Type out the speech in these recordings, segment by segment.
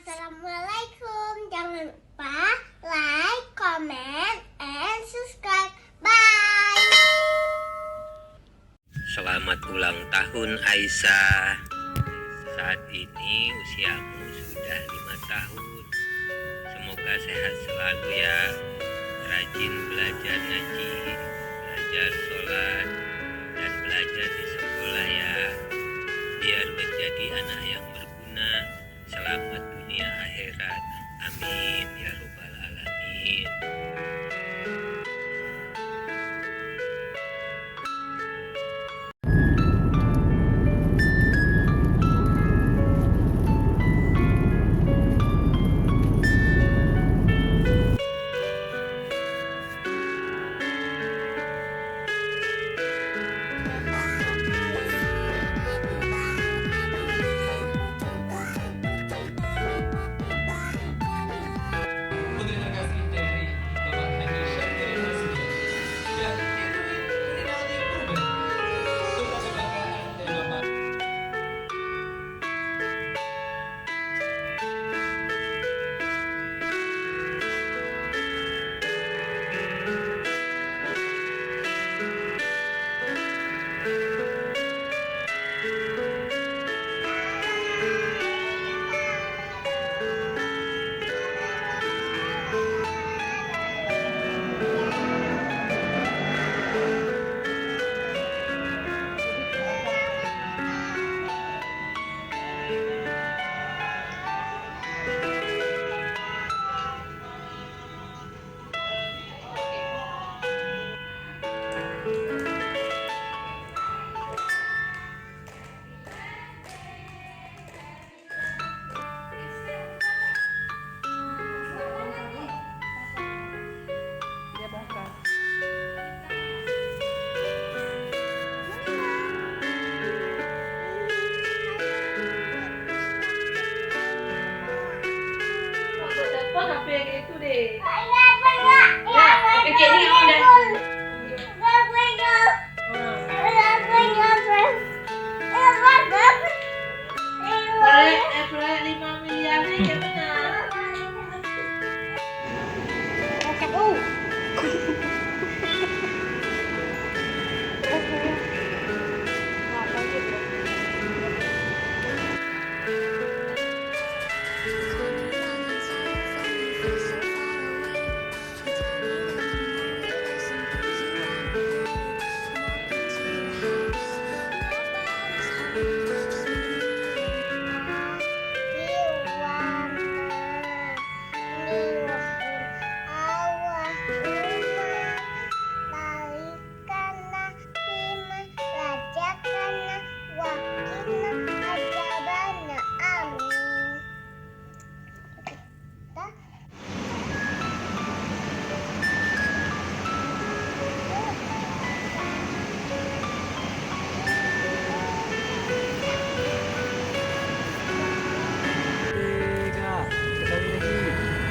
Assalamualaikum. Jangan lupa like, comment, and subscribe. Bye. Selamat ulang tahun Aisyah. Saat ini usiamu sudah 5 tahun. Semoga sehat selalu ya. Rajin belajar ngaji, belajar sholat, dan belajar di sekolah ya. Biar menjadi anak yang berguna. Selamat dunia akhirat. Amin ya robbal alamin. Terima kasih dari Bapak Haji Syakir Masmi yang Rinaldi Purban untuk kebanggaan dari Bapak. HP yang itu deh. Ya, pakai ini udah. Proyek 5 miliar nih gimana?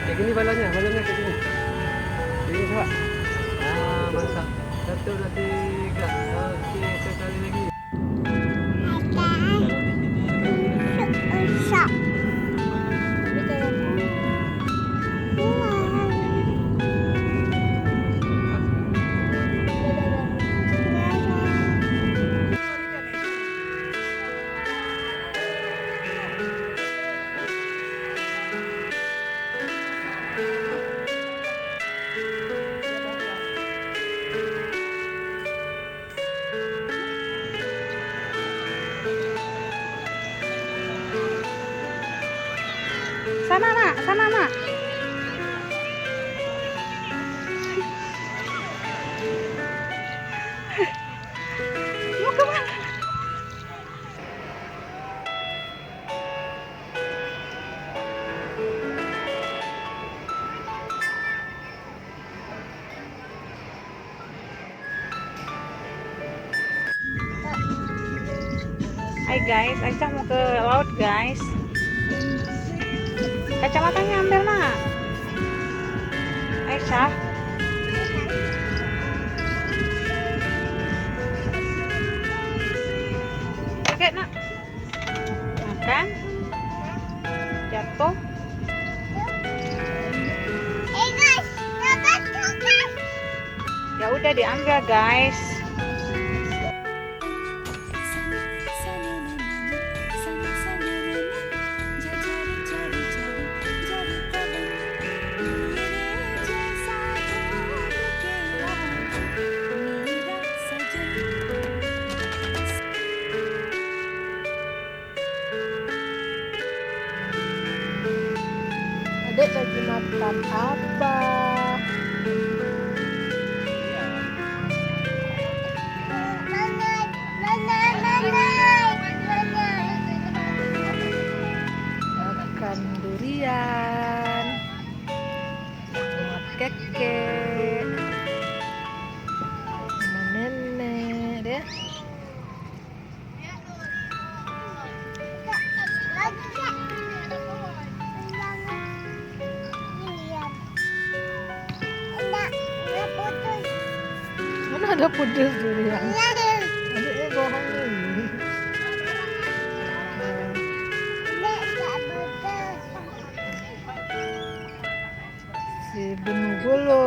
Kayak gini balonnya kayak gini. Kayak gini coba. Nah, mantap. 1, 2, 3. Oke, sekali lagi. Sana nak. Mau kemana? Hai guys, Aisyah mau ke laut guys. Kacamatanya ambil nak. Aisyah. Pakai nak. Makan. Jatuh. udah diambil guys. Adek lagi makan apa? Makan durian sama keke sama nenek deh. Mana ada putus durian? Adiknya bohong nih. Si Benugolo.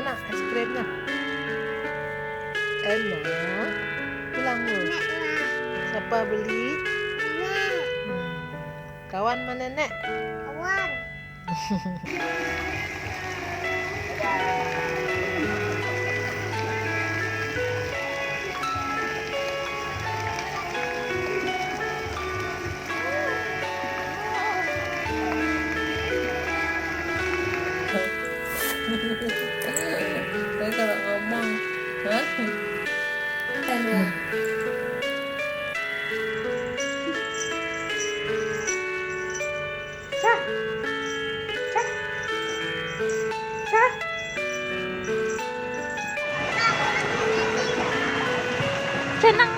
Enak es krimnya. Enak. Bilang lu. Siapa beli? Kawan mana nenek? Saya kalau ngomong, hah? Senang